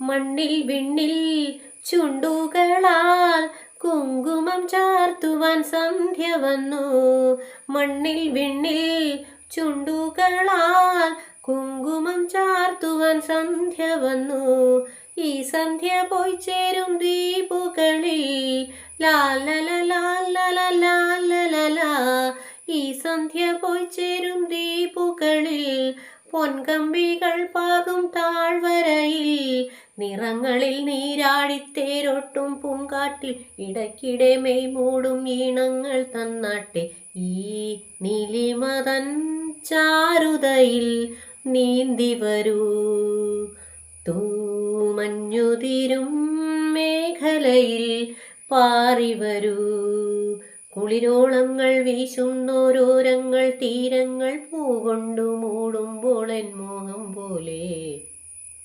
മണ്ണിൽ വിണ്ണിൽ ചുണ്ടുകളാൽ കുങ്കുമം ചാർത്തുവാൻ സന്ധ്യ വന്നു. മണ്ണിൽ വിണ്ണിൽ ചുണ്ടുകളാൽ കുങ്കുമം ചാർത്തുവാൻ സന്ധ്യ വന്നു. ഈ സന്ധ്യ പോയി ചേരും ദ്വീപുകളിൽ ലാലലാ. ഈ സന്ധ്യ പോയി ചേരും ദ്വീപുകളിൽ പൊൻകമ്പികൾ പാകും താഴ്വരയിൽ. നിറങ്ങളിൽ നീരാടിത്തേരൊട്ടും പൂങ്കാട്ടിൽ ഇടയ്ക്കിടെ മെയ് മൂടും ഈണങ്ങൾ തന്നാട്ടെ. ഈ നീലിമതൻ ചാരുതയിൽ നീന്തി വരൂ. തൂമഞ്ഞുതിരും മേഖലയിൽ പാറിവരൂ. കുളിരോളങ്ങൾ വീശുന്നോരോരങ്ങൾ തീരങ്ങൾ പൂകൊണ്ടു മൂടുമ്പോൾ എൻ മോഹം പോലെ